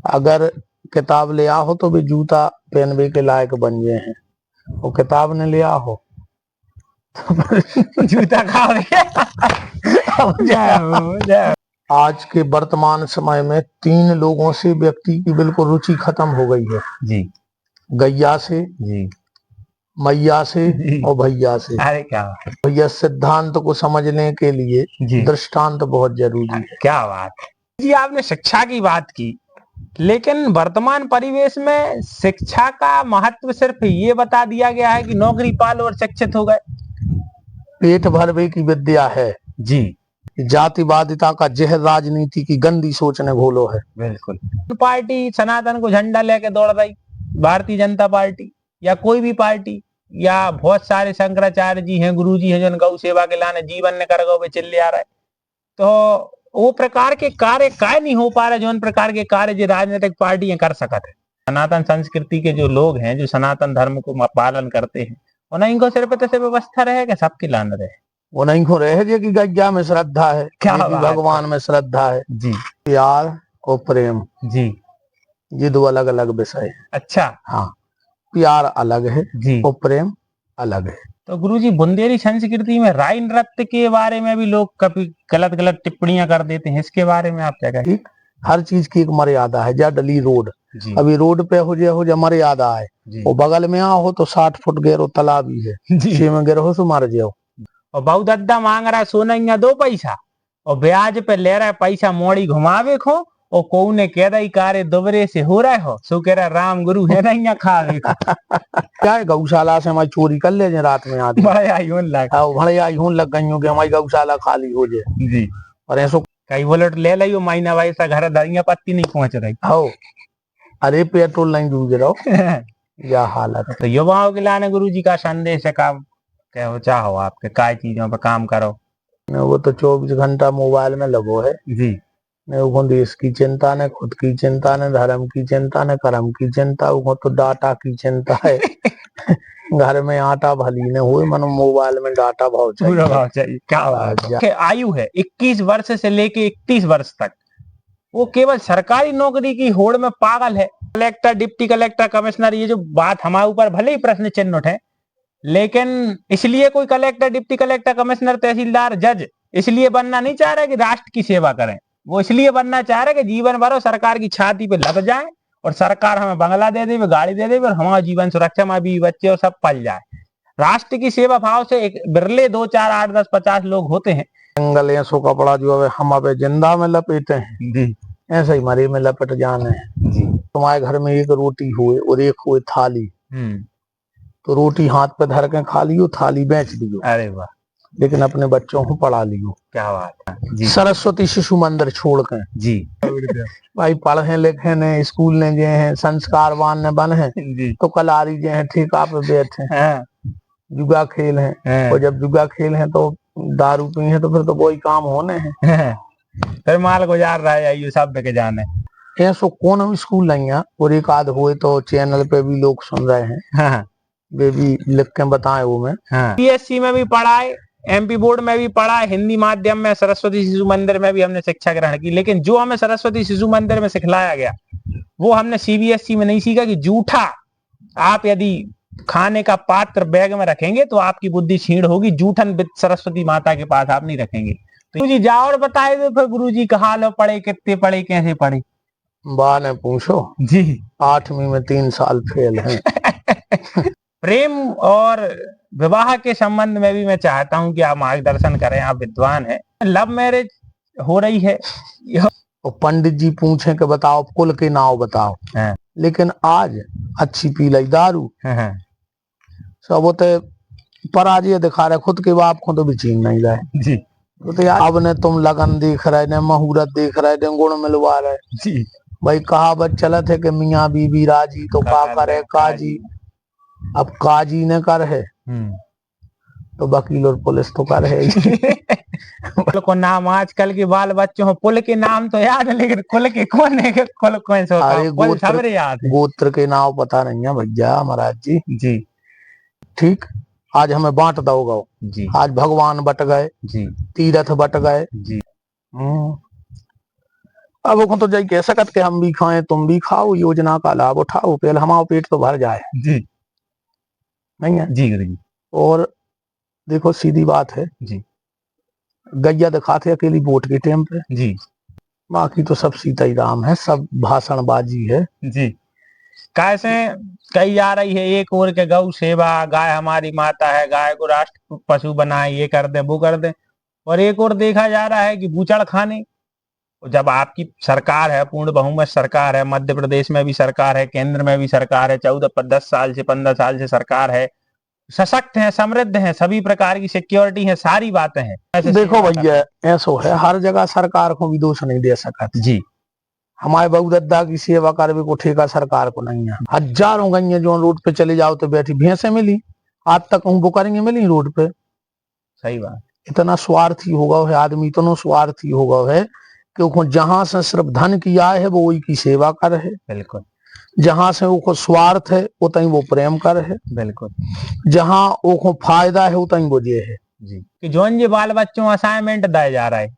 अगर किताब ले आओ तो भी जूता पहनवे के लायक बन गए हैं, वो किताब ने ले आओ जूता खाओगे। आज के वर्तमान समय में 3 लोगों से व्यक्ति की बिल्कुल रुचि खत्म हो गई है जी। गैया से जी, मैया से जी। और भैया से। अरे क्या भैया, सिद्धांत को समझने के लिए दृष्टांत बहुत जरूरी है। क्या बात जी, आपने शिक्षा की बात की, लेकिन वर्तमान परिवेश में शिक्षा का महत्व सिर्फ ये बता दिया गया है कि नौकरी पालो और शिक्षित हो गए। पेट भरवे की विद्या है जी। जातिवादिता का जहर राजनीति की गंदी सोच ने घोलो है। बिल्कुल। पार्टी सनातन को झंडा लेके दौड़ रही, भारतीय जनता पार्टी या कोई भी पार्टी, या बहुत सारे शंकराचार्य जी हैं, गुरु जी हैं, जो गौ सेवा के लाने जीवन ने कर गौ चिल्ले आ रहे, तो वो प्रकार के कार्य काय नहीं हो पा रहे जो उन प्रकार के कार्य जो राजनीतिक पार्टियां कर सकते हैं। सनातन संस्कृति के जो लोग हैं, जो सनातन धर्म को पालन करते हैं, उन्हें इनको सिर्फ तो व्यवस्था रहेगा, सबके लाने रहे, वो नहीं को रहे जे कि गैया में श्रद्धा है, क्या भगवान में श्रद्धा है जी। प्यार और प्रेम जी, ये 2 अलग अलग विषय है। अच्छा, हाँ, प्यार अलग है जी और प्रेम अलग है। तो गुरुजी, बुंदेली संस्कृति में राई नृत्य के बारे में भी लोग कभी गलत टिप्पणियां कर देते हैं, इसके बारे में आप क्या कहें? हर चीज की एक मर्यादा है। जा डली रोड, अभी रोड पे हो जा मर्यादा है, और बगल में आओ तो 60 फुट गहरो तालाब ही है, सी में गिरो तो मर जाओ। और बहुत अद्दा मांग रहा सोना 2 पैसा, और ब्याज पे ले रहा है पैसा, मोड़ी घुमावे खो, और को ने कह रही कार्य दोबरे से हो रहा हो, सो कह रहा राम गुरु है ना खावे क्या है, गौशाला से हमारी चोरी कर ले रात में आदमी, बड़े आईहून लग गई हो कि हमारी गौशाला खाली हो जाए जी। और ऐसो कई बुलेट ले लो महीना भाई सा घर धरिया पत्ती नहीं पहुंच रही हो, अरे पेट्रोल नहीं डूब रहो या हालत। तो युवाओं के लाने गुरु जी का संदेश है, काम क्या चाहो आपके काय चीजों पर काम करो। वो तो 24 घंटा मोबाइल में लगो है जी। वो देश की चिंता ने, खुद की चिंता ने, धर्म की चिंता ने, कर्म की चिंता, वो तो डाटा की चिंता है घर में आटा भली ने हुए, मन मोबाइल में डाटा भाव चाहिए। क्या बात। आयु है 21 वर्ष से लेके 31 वर्ष तक, वो केवल सरकारी नौकरी की होड़ में पागल है। कलेक्टर, डिप्टी कलेक्टर, कमिश्नर, ये जो बात हमारे ऊपर भले ही प्रश्न चिन्ह उठे, लेकिन इसलिए कोई कलेक्टर, डिप्टी कलेक्टर, कमिश्नर, तहसीलदार, जज इसलिए बनना नहीं चाह रहे कि राष्ट्र की सेवा करें, वो इसलिए बनना चाह रहे कि जीवन भर सरकार की छाती पे लग जाए, और सरकार हमें बंगला दे दे, गाड़ी दे दे, और हमारा जीवन सुरक्षा में भी बच्चे और सब पल जाए। राष्ट्र की सेवा भाव से एक बिरले 2, 4, 8, 10, 50 लोग होते हैं। जंगल ऐसो कपड़ा जो है हम अब जिंदा में लपेटे हैं जी, ऐसे ही मरे में लपेट जाने हैं जी। तुम्हारे घर में एक रोटी हुए और एक हुए थाली, तो रोटी हाथ पे धर के खा लियो, थाली बेच दियो, अरे वाह, लेकिन अपने बच्चों को पढ़ा लियो। क्या बात है जी। सरस्वती शिशु मंदिर छोड़ के जी भाई, पढ़े लिखे ने, स्कूल ने जे हैं, संस्कारवान ने बन है जी, तो कलारी जे हैं ठेका पे बैठे जुआ खेल है, और जब जुआ खेल है तो दारू पी है, तो फिर तो वही काम होने हैं फिर माल गुजार रहा है, ये सब के जाने ऐसो कौन स्कूल नहीं है, और एक आध हुए तो चैनल पे भी लोग सुन रहे हैं, वे भी लिख के बताए वो में। पीएससी में भी पढ़ाए, एमपी बोर्ड में भी पढ़ा, हिंदी माध्यम में सरस्वती शिशु मंदिर में भी हमने शिक्षा ग्रहण की, लेकिन जो हमें सरस्वती शिशु मंदिर में सिखलाया गया वो हमने सीबीएसई में नहीं सीखा कि जूठा आप यदि खाने का पात्र बैग में रखेंगे तो आपकी बुद्धि क्षीण होगी, जूठन सरस्वती माता के पास आप नहीं रखेंगे। तो गुरु जी जाओ और बताए दो फिर गुरु जी कहा लो पढ़े, कितने पढ़े, कैसे पढ़े? बा ने पूछो जी, 8वीं में 3 साल फेल है प्रेम और विवाह के संबंध में भी मैं चाहता हूं कि आप मार्गदर्शन करें, आप विद्वान हैं। लव मैरिज हो रही है, पंडित जी पूछे कि बताओ कुल के नाव बताओ, लेकिन आज अच्छी पी लाई दारू, सब होते पराजय दिखा रहे, खुद के बाप को तो भी चीन नहीं रहे जी। तो यार अब ने तुम लगन देख रहे ने, मुहूर्त देख रहे ने, गुण मिलवा रहे जी। भाई कहावत चलत है कि मियाँ बीबी राजी तो का करे काजी, अब काजी ने कर है तो वकील और पुलिस तो कर है कुल को नाम आजकल के बाल बच्चों को पुल के नाम तो याद है, लेकिन कुल के कौन है, कुल कौन सा होता है? गोत्र याद है, गोत्र के नाम पता नहीं है भैया महाराज जी जी। ठीक, आज हमें बांट दोगे जी, आज भगवान बट गए जी, तीर्थ बट गए जी। अब वो तो जाई कह सकत के हम भी खाएं तुम भी खाओ, योजना का लाभ उठाओ, पहले हमारा पेट तो भर जाए। जी नहीं है जी गुरुजी। और देखो सीधी बात है जी गैया दिखाते अकेली वोट के टाइम पे, जी बाकी तो सब सीता ही राम है, सब भाषणबाजी है। जी। कैसे कही जा रही है एक ओर के गौ सेवा, गाय हमारी माता है, गाय को राष्ट्र पशु बनाए, ये कर दे वो कर दे, और एक ओर देखा जा रहा है कि बूचड़ खाने। जब आपकी सरकार है, पूर्ण बहुमत सरकार है, मध्य प्रदेश में भी सरकार है, केंद्र में भी सरकार है, 10 साल से 15 साल से सरकार है, सशक्त है, समृद्ध है, सभी प्रकार की सिक्योरिटी है, सारी बातें हैं, ऐसे देखो सेवा भैया करना। ऐसो है, हर जगह सरकार को भी दोष नहीं दे सकत। जी हमारे बहुदद्दा की सेवा करवे को ठेका सरकार को नहीं है। हजारों गैया जो रोड पे चले जाओ तो बैठी भैंसे मिली, आज तक वो करेंगे मिली रोड पे। सही बात। इतना स्वार्थी होगा है आदमी, इतना स्वार्थी होगा है कि जहां से सिर्फ धन की आय है वो वही की सेवा कर है, बिल्कुल जहां से वो स्वार्थ है उतहीं वो प्रेम कर है, बिल्कुल। जहां वो फायदा है उतहीं वो जे है। जी कि जोन जी बाल बच्चों असाइनमेंट दिया जा रहा है,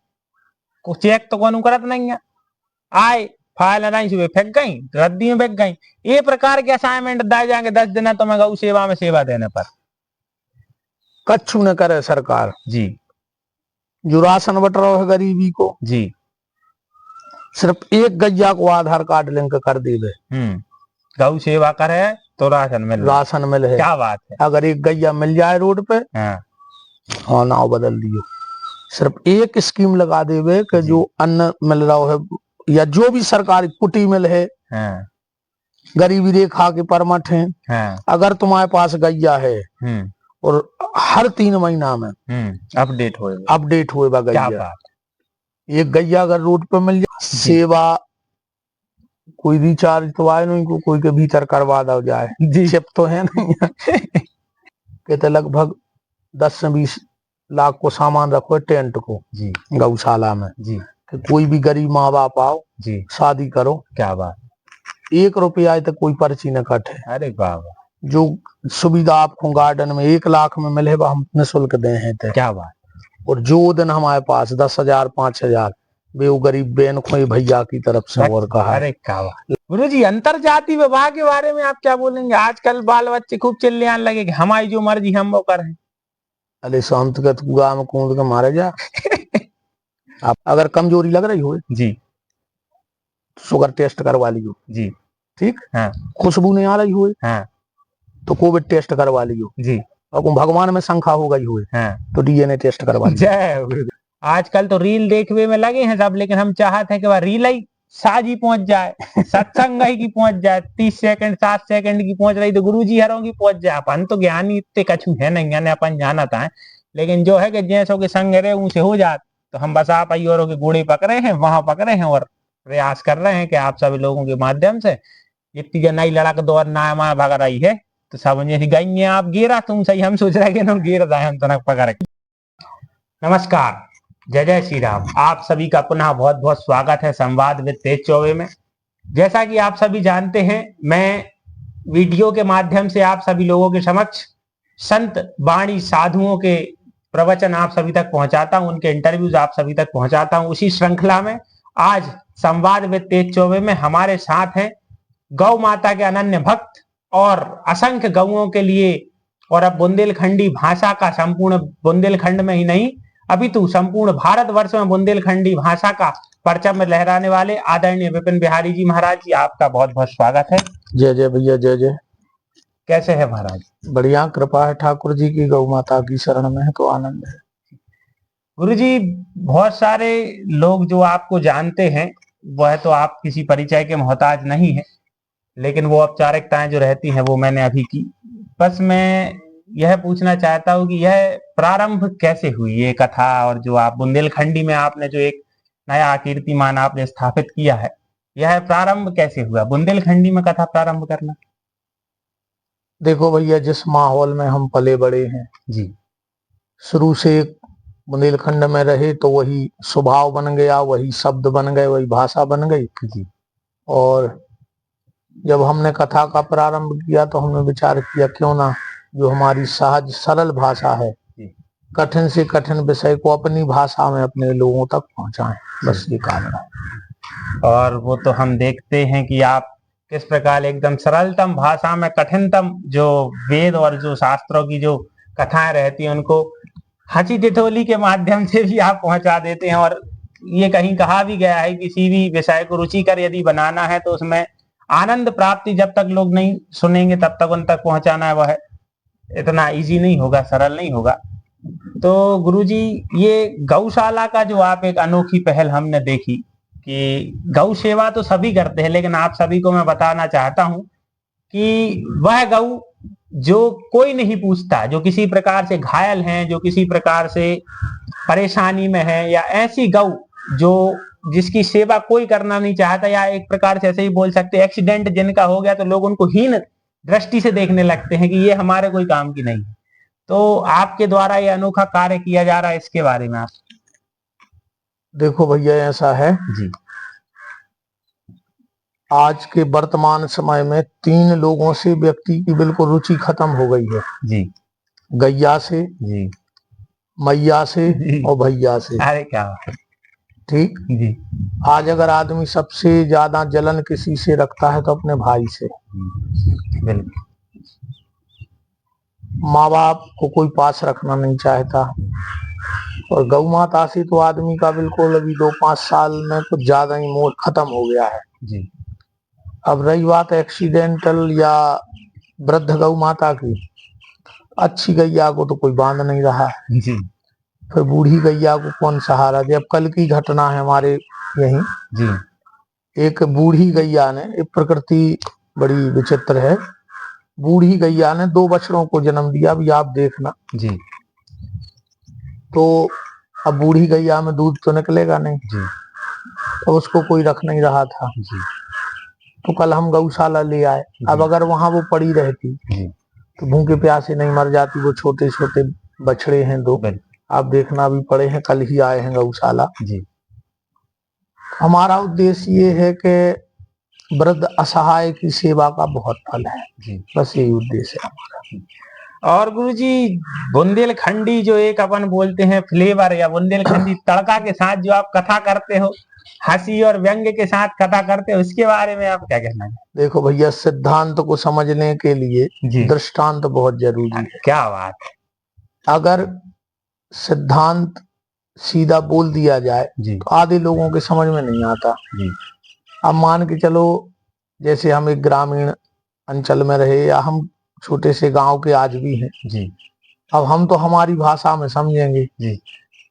को चेक तो कौन करत नहीं है, आए फाइल नहीं सुबह फेंक गई, रद्दी में फेंक गई, ये प्रकार के असाइनमेंट दिए जाएंगे 10 दिन तो मैं गौ सेवा में सेवा देने पर। कच्छु न करे सरकार। जी जो राशन बट रहा है गरीबी को, जी सिर्फ एक गैया को आधार कार्ड लिंक कर देवे, गौ सेवा करे तो राशन मिल है। क्या बात है। अगर एक गैया मिल जाए रोड पे, हाँ नाव बदल दियो। सिर्फ एक स्कीम लगा देवे कि जो अन्न मिल रहा है या जो भी सरकारी कुटी मिल है, गरीबी रेखा के परमठ है, अगर तुम्हारे पास गैया है और हर 3 महीना में अपडेट होएगा गैया, एक गैया अगर रोड पे मिल जाए, सेवा कोई रिचार्ज तो आए नहीं को कोई के भीतर करवा दो जाए, चिप तो है नहीं कहते लगभग 10 से 20 लाख को सामान रखो टेंट को गौशाला में जी, कि कोई भी गरीब माँ बाप आओ जी शादी करो। क्या बात, 1 रुपया आए तो कोई पर्ची न कटे। अरे बाबा, जो सुविधा आपको गार्डन में 1 लाख में मिले हम निःशुल्क दे हैं। क्या बात। और जो दिन हमारे पास 10,000 5,000 वे वो गरीब बहन को भैया की तरफ से और कहा। अरे क्या बात। गुरु जी, अंतर जाति विवाह के बारे में आप क्या बोलेंगे? आजकल बाल बच्चे खूब चिल्लाने लगे कि हमारी जो मर्जी हम वो करें। अरे शांत के कुआ में कूद के मारे जा। आप अगर कमजोरी लग रही हो जी, शुगर टेस्ट करवा लियो जी, ठीक है। खुशबू नहीं आ रही हो तो कोविड टेस्ट करवा लियो जी, और भगवान में शंका हो गई हुई तो डीएनए टेस्ट करवा लियो। जय। आजकल तो रील देखने में लगे हैं सब, लेकिन हम चाहते हैं कि वह रील ही साजी पहुंच जाए, सत्संग ही की पहुंच जाए, 30 सेकंड 7 सेकंड की पहुंच रही तो गुरु जी हरों की पहुंच जाए। अपन तो ज्ञानी इतने कछु है नहीं, यानी अपन जानता है, लेकिन जो है कि जैसों के संग रहे उनसे हो जाए तो हम बस आप और के घोड़े पकड़े हैं, वहां पकड़े हैं और प्रयास कर रहे हैं कि आप सभी लोगों के माध्यम से इतनी नई लड़क दौर ना भग रही है तो सब गई आप गिरा तुम सही, हम सोच रहे हैं गिर रहे हम तो पकड़। नमस्कार, जय जय श्री राम। आप सभी का पुनः बहुत बहुत स्वागत है संवाद विद तेज चौबे में। जैसा कि आप सभी जानते हैं, मैं वीडियो के माध्यम से आप सभी लोगों के समक्ष संत वाणी साधुओं के प्रवचन आप सभी तक पहुंचाता हूं, उनके इंटरव्यूज आप सभी तक पहुंचाता हूं। उसी श्रृंखला में आज संवाद विद तेज चौबे में हमारे साथ हैं गौ माता के अनन्य भक्त और असंख्य गौओं के लिए और अब बुंदेलखंडी भाषा का संपूर्ण बुंदेलखंड में ही नहीं अपितु संपूर्ण भारतवर्ष में बुंदेलखंडी भाषा का परचम लहराने वाले आदरणीय विपिन बिहारी जी महाराज जी, आपका बहुत बहुत स्वागत है। जय जय भैया, जय जय। कैसे है महाराज? बढ़िया, कृपा है ठाकुर जी की, गौ माता की शरण में है तो आनंद है। गुरु जी, बहुत सारे लोग जो आपको जानते हैं वह तो आप किसी परिचय के मोहताज नहीं है, लेकिन वो औपचारिकताएं जो रहती हैं वो मैंने अभी की। बस मैं यह पूछना चाहता हूँ कि यह प्रारंभ कैसे हुई ये कथा, और जो आप बुंदेलखंडी में आपने जो एक नया कीर्तिमान आपने स्थापित किया है, यह प्रारंभ कैसे हुआ बुंदेलखंडी में कथा प्रारंभ करना? देखो भैया, जिस माहौल में हम पले बड़े हैं जी, शुरू से बुंदेलखंड में रहे तो वही स्वभाव बन गया, वही शब्द बन गए, वही भाषा बन गई जी। और जब हमने कथा का प्रारंभ किया तो हमने विचार किया क्यों ना जो हमारी सहज सरल भाषा है, कठिन से कठिन विषय को अपनी भाषा में अपने लोगों तक पहुंचाएं, बस ये कारण है। और वो तो हम देखते हैं कि आप किस प्रकार एकदम सरलतम भाषा में कठिनतम जो वेद और जो शास्त्रों की जो कथाएं रहती हैं उनको हंसी ठिठोली के माध्यम से भी आप पहुंचा देते हैं। और ये कहीं कहा भी गया है किसी भी विषय को रुचिकर यदि बनाना है तो उसमें आनंद प्राप्ति जब तक लोग नहीं सुनेंगे तब तक उन तक पहुंचाना है वह इतना इजी नहीं होगा, सरल नहीं होगा। तो गुरुजी ये गौशाला का जो आप एक अनोखी पहल हमने देखी कि गौ सेवा तो सभी करते हैं, लेकिन आप सभी को मैं बताना चाहता हूं कि वह गौ जो कोई नहीं पूछता, जो किसी प्रकार से घायल हैं, जो किसी प्रकार से परेशानी में है, या ऐसी गौ जो जिसकी सेवा कोई करना नहीं चाहता, या एक प्रकार से ऐसे ही बोल सकते एक्सीडेंट जिनका हो गया तो लोग उनको हीन दृष्टि से देखने लगते हैं कि ये हमारे कोई काम की नहीं। तो आपके द्वारा ये अनोखा कार्य किया जा रहा है, इसके बारे में आप। देखो भैया ऐसा है जी आज के वर्तमान समय में 3 लोगों से व्यक्ति की बिल्कुल रुचि खत्म हो गई है। जी गैया से, जी मैया से जी। और भैया से। अरे क्या बात है। ठीक। जी आज अगर आदमी सबसे ज्यादा जलन किसी से रखता है तो अपने भाई से। बिल्कुल। माँ बाप को कोई पास रखना नहीं चाहता, और गौ माता से तो आदमी का बिल्कुल अभी 2-5 साल में कुछ ज्यादा ही मोह खत्म हो गया है। जी अब रही बात एक्सीडेंटल या वृद्ध गौ माता की, अच्छी गैया को तो कोई बांध नहीं रहा है, जी फिर बूढ़ी गैया को कौन सहारा दे। अब कल की घटना है हमारे यहीं, जी एक बूढ़ी गैया ने, एक प्रकृति बड़ी विचित्र है, बूढ़ी गैया ने 2 बछड़ों को जन्म दिया। अभी आप देखना। जी। तो अब बूढ़ी गैया में दूध तो निकलेगा नहीं, जी तो उसको कोई रख नहीं रहा था। जी तो कल हम गौशाला ले आए। अब अगर वहां वो पड़ी रहती जी तो भूखे प्यासे नहीं मर जाती। वो छोटे छोटे बछड़े हैं 2, आप देखना भी पड़े हैं, कल ही आए हैं गौशाला। जी। हमारा उद्देश्य ये है कि वृद्ध असहाय की सेवा का बहुत फल है जी, बस यही उद्देश्य है हमारा। और गुरुजी बुंदेलखंडी जो एक अपन बोलते हैं फ्लेवर या बुंदेलखंडी तड़का के साथ जो आप कथा करते हो, हंसी और व्यंग्य के साथ कथा करते हो, उसके बारे में आप क्या कहना है? देखो भैया, सिद्धांत को समझने के लिए दृष्टांत बहुत जरूरी है। क्या बात है। अगर सिद्धांत सीधा बोल दिया जाए तो आधे लोगों के समझ में नहीं आता जी। अब मान के चलो, जैसे हम एक ग्रामीण अंचल में रहे या हम छोटे से गांव के आज भी हैं जी। अब हम तो हमारी भाषा में समझेंगे जी।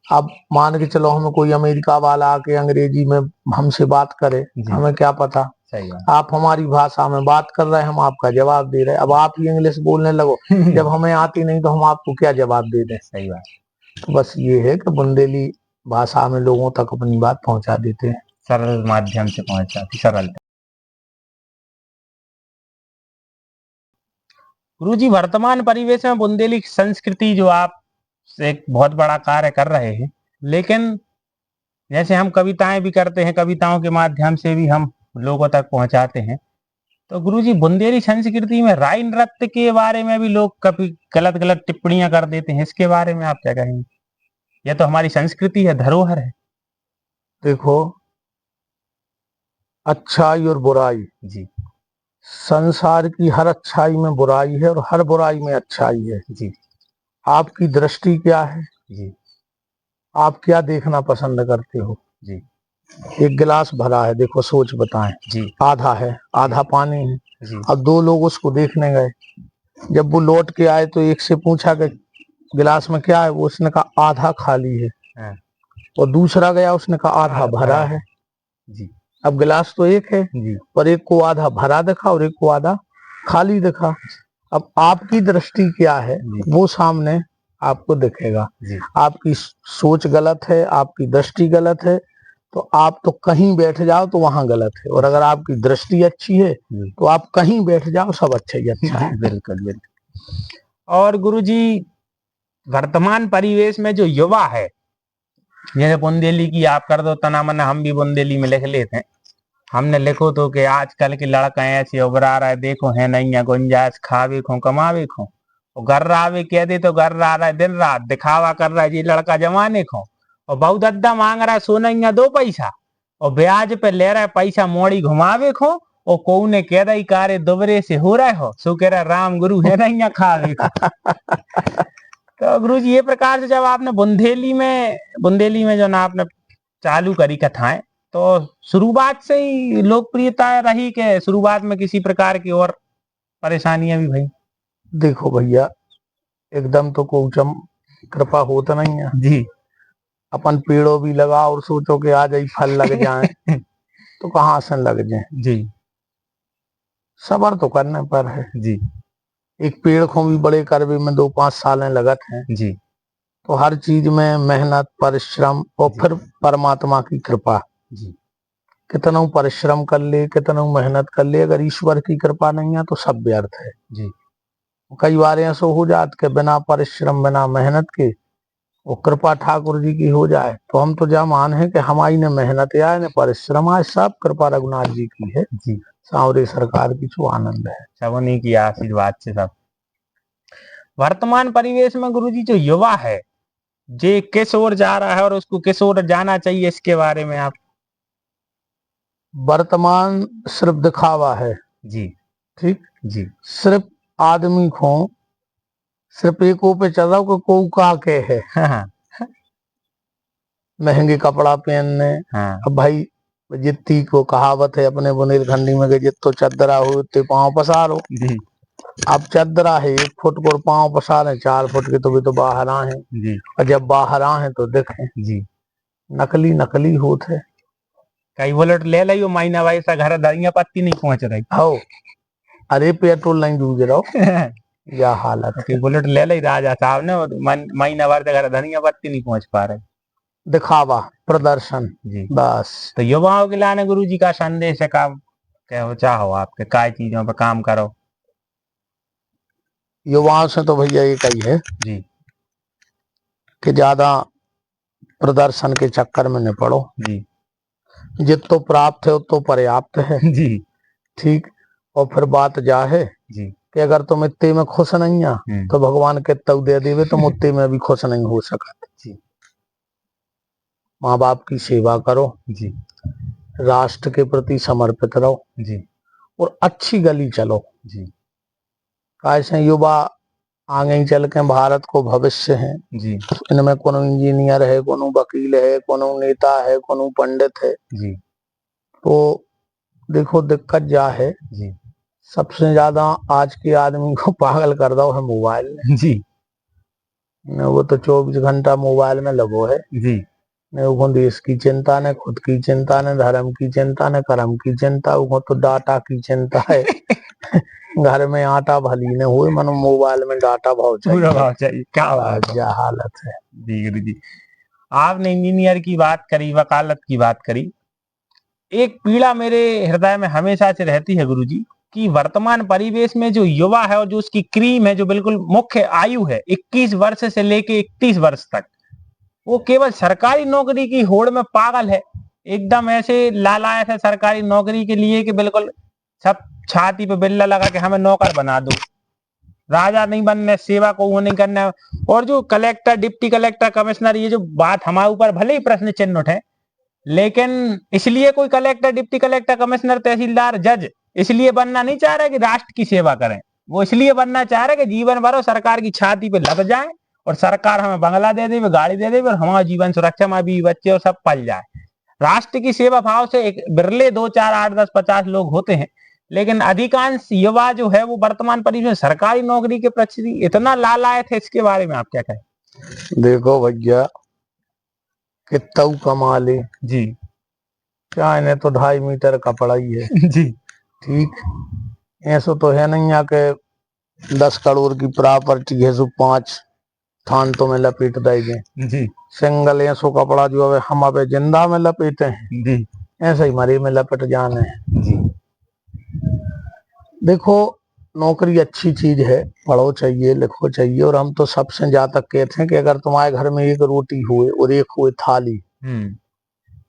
अब मान के चलो हमें कोई अमेरिका वाला आके अंग्रेजी में हमसे बात करे, हमें क्या पता। सही है। आप हमारी भाषा में बात कर रहे हैं, हम आपका जवाब दे रहे हैं। अब आप ही इंग्लिश बोलने लगो जब हमें आती नहीं तो हम आपको क्या जवाब दे दें। सही बात। तो बस ये है कि बुंदेली भाषा में लोगों तक अपनी बात पहुंचा देते हैं, सरल माध्यम से पहुंचाती, सरल। गुरुजी वर्तमान परिवेश में बुंदेली संस्कृति जो आप एक बहुत बड़ा कार्य कर रहे हैं, लेकिन जैसे हम कविताएं भी करते हैं, कविताओं के माध्यम से भी हम लोगों तक पहुंचाते हैं, तो गुरुजी बुंदेली संस्कृति में राई नृत्य के बारे में भी लोग कभी गलत गलत टिप्पणियां कर देते हैं, इसके बारे में आप क्या कहेंगे? यह तो हमारी संस्कृति है, धरोहर है। देखो, अच्छाई और बुराई जी, संसार की हर अच्छाई में बुराई है और हर बुराई में अच्छाई है जी। आपकी दृष्टि क्या है जी, आप क्या देखना पसंद करते हो जी। एक गिलास भरा है, देखो सोच बताएं जी, आधा है, आधा पानी है जी। अब 2 लोग उसको देखने गए, जब वो लौट के आए तो एक से पूछा कि गिलास में क्या है, वो उसने कहा आधा खाली है, और दूसरा गया उसने कहा आधा भरा है जी। अब गिलास तो एक है जी, पर एक को आधा भरा दिखा और एक को आधा खाली दिखा। अब आपकी दृष्टि क्या है वो सामने आपको दिखेगा जी। आपकी सोच गलत है, आपकी दृष्टि गलत है, तो आप तो कहीं बैठ जाओ तो वहां गलत है, और अगर आपकी दृष्टि अच्छी है तो आप कहीं बैठ जाओ, सब अच्छा ही अच्छा है। बिल्कुल बिल्कुल। और गुरुजी वर्तमान परिवेश में जो युवा है, जैसे बुंदेली की आप कर दो तना मना, हम भी बुंदेली में लिख लेते हैं। हमने लिखो तो कि आजकल के लड़का ऐसे उभरा रहा है, देखो है नहीं है गुंजाइश, खावे खो कमावे खो, घर रावे कह दे तो घर रहा है, दिन रात दिखावा कर रहा है जी लड़का जमाने खो, और बहुत अद्दा मांग रहा है सोना 2 पैसा, और ब्याज पे ले रहा है पैसा मोड़ी घुमावे खो, और को ने कह रही कारे दोबरे से हो रहा हो, सो कह रहा राम गुरु है ना यहाँ खावे को। तो गुरु जी ये प्रकार से जब आपने बुंदेली में जो ना आपने चालू करी कथाएं, तो शुरुआत से ही लोकप्रियता रही के शुरुआत में किसी प्रकार की और परेशानियां भी भाई? देखो भैया, एकदम तो कोचम कृपा होता नहीं है जी अपन पेड़ों भी लगा और सोचो कि आज ही फल लग जाए तो कहाँ से लग जाए। जी सबर तो करने पर है। जी एक पेड़ को भी बड़े करवे में 2-5 सालें लगत हैं। जी तो हर चीज में मेहनत, परिश्रम और फिर परमात्मा की कृपा। जी कितना परिश्रम कर ले, कितना मेहनत कर ले, अगर ईश्वर की कृपा नहीं है तो सब व्यर्थ है। जी कई बार ऐसा हो जात के बिना परिश्रम, बिना मेहनत के वो कृपा ठाकुर जी की हो जाए, तो हम तो जा मान है कि हमारी ने मेहनत आए ने परिश्रम आए, सब कृपा रघुनाथ जी की है। जी सांवरे सरकार की जो आनंद है, सब उन्हीं की आशीर्वाद से सब। वर्तमान परिवेश में गुरुजी जो युवा है जे किस ओर जा रहा है और उसको किस ओर जाना चाहिए, इसके बारे में आप? वर्तमान सिर्फ दिखावा है। जी ठीक, जी सिर्फ आदमी को सिर्फ एक पे चल रहा हो को का के है। हाँ महंगे कपड़ा पहनने। हाँ अब भाई जित्ती को कहावत है अपने बुंदेलखंडी में कि जितो चदरा हो उतने पाँव पसारो। जी अब चदरा है 1 फुट को पाँव पसारे, 4 फुट के तो भी तो बाहर आए हैं। जी और जब बाहर आए हैं तो देखें जी नकली नकली होते। कई बुलेट ले लियो महीना भाई सा घर दरिया पत्ती नहीं पहुंच रही हो अरे पेट्रोल नहीं जूझ रहा हो या हालत कई बुलेट ले ली राजा साहब ने, और महीना भर से घर धनिया पत्ती नहीं पहुंच पा रहे। दिखावा, प्रदर्शन, जी बस। तो युवाओं के लाने गुरु जी का संदेश है, का क्या चाहो आपके काय चीजों पर काम करो? युवाओं से तो भैया एक ही है जी कि ज्यादा प्रदर्शन के चक्कर में न पड़ो। जी जितो प्राप्त है उतो पर्याप्त है। जी ठीक, और फिर बात जा है जी कि अगर तुम इतने में खुश नहीं है तो भगवान के तव दे देवे, तुम उतने में भी खुश नहीं हो सकते। जी माँ बाप की सेवा करो, जी राष्ट्र के प्रति समर्पित रहो जी और अच्छी गली चलो। जी कैसे युवा आगे ही चल के भारत को भविष्य है। जी इनमें कोनो इंजीनियर है, कोनो वकील है, कोनो नेता है, कोनो पंडित है। जी तो देखो दिक्कत जा है, जी सबसे ज्यादा आज के आदमी को पागल कर दो है मोबाइल ने। जी वो तो 24 घंटा मोबाइल में लगो है। जी वो देश की चिंता ने, खुद की चिंता ने, धर्म की चिंता ने, कर्म की चिंता, वो तो डाटा की चिंता है। घर में आटा भली ने हुए मनो मोबाइल में डाटा भाव पूरा भाव चाहिए। क्या बात क्या हालत है। जी गुरु जी, आपने इंजीनियर की बात करी, वकालत की बात करी, एक पीड़ा मेरे हृदय में हमेशा से रहती है गुरुजी कि वर्तमान परिवेश में जो युवा है और जो उसकी क्रीम है, जो बिल्कुल मुख्य आयु है 21 वर्ष से लेके 31 वर्ष तक, वो केवल सरकारी नौकरी की होड़ में पागल है। एकदम ऐसे लालायत है सरकारी नौकरी के लिए कि बिल्कुल सब छाती पे बिल्ला लगा के हमें नौकर बना दो, राजा नहीं बनने, सेवा को वो नहीं करना। और जो कलेक्टर, डिप्टी कलेक्टर, कमिश्नर, ये जो बात हमारे ऊपर भले ही प्रश्न चिन्ह उठे, लेकिन इसलिए कोई कलेक्टर, डिप्टी कलेक्टर, कमिश्नर, तहसीलदार, जज इसलिए बनना नहीं चाह रहे कि राष्ट्र की सेवा करें, वो इसलिए बनना चाह रहे कि जीवन भर सरकार की छाती पे लग जाए और सरकार हमें बंगला दे दे, गाड़ी दे दे और हमारा जीवन सुरक्षा में भी बच्चे और सब पल जाए। राष्ट्र की सेवा भाव से एक बिरले 2, 4, 8, 10, 50 लोग होते हैं, लेकिन अधिकांश युवा जो है वो वर्तमान परिवेश में सरकारी नौकरी के प्रति इतना लालायत है। इसके बारे में आप क्या कहें? देखो भैया, कितना कमा ले जी, क्या इन्हें तो 2.5 मीटर कपड़ा ही है। जी ठीक, ऐसा तो है नहीं आके 10 करोड़ की प्रॉपर्टी है सो 5 थान तो में लपेट देंगे। जी सिंगल ऐसो कपड़ा जो है हम अब जिंदा में लपेटे हैं, जी ऐसे ही मरे में लपेट जाने हैं। जी देखो, नौकरी अच्छी चीज है, पढ़ो चाहिए, लिखो चाहिए, और हम तो सबसे ज्यादा कहते हैं कि अगर तुम्हारे घर में एक रोटी हुए और एक हुए थाली,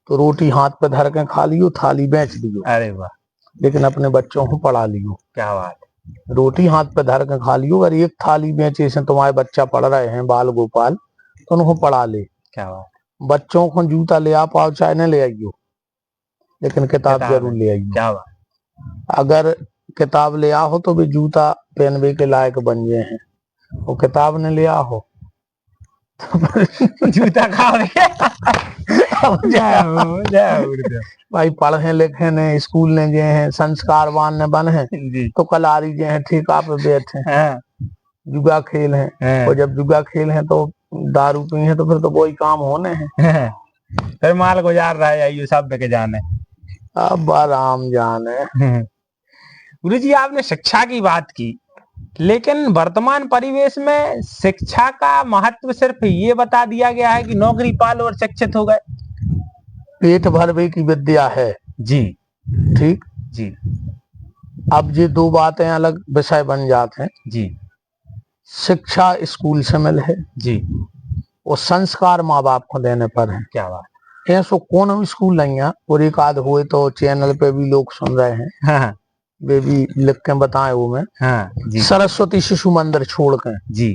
तो रोटी हाथ पे धर के खा लियो, थाली बेच दियो। अरे वाह, लेकिन अपने बच्चों को पढ़ा लियो। क्या बात। रोटी हाथ पे धर के खा लियो, अगर एक थाली बेचे से तुम्हारे बच्चा पढ़ रहे हैं बाल गोपाल, तो उनको पढ़ा ले। क्या बात। बच्चों को जूता ले आ पाओ चाहे न ले आइयो, लेकिन किताब जरूर ले आई। क्या बात। अगर किताब ले आओ तो भी जूता पहनवे के लायक बन गए हैं, वो किताब ने ले आओ तो जूता खाओगे। भाई पढ़े लिखे ने स्कूल ने जे हैं संस्कारवान ने बन है तो कलारी जे हैं ठेका पे बैठे जुगा खेल है, और जब जुगा खेल है तो दारू पी है तो फिर तो वही काम होने हैं। फिर माल गुजार रहा है ये सब के जाने, अब आराम जाने। गुरु जी आपने शिक्षा की बात की, लेकिन वर्तमान परिवेश में शिक्षा का महत्व सिर्फ ये बता दिया गया है कि नौकरी पालो और शिक्षित हो गए। पेट भरवे की विद्या है जी, ठीक जी। अब ये दो बातें अलग विषय बन जाते हैं जी। शिक्षा स्कूल से मिल है जी, और संस्कार माँ बाप को देने पर है। क्या बात। ऐसो कौन स्कूल नहीं है, और एक आध हुए तो चैनल पे भी लोग सुन रहे हैं। हाँ, वे भी लिख के बताए वो में। हाँ, जी। सरस्वती शिशु मंदिर छोड़ के। जी,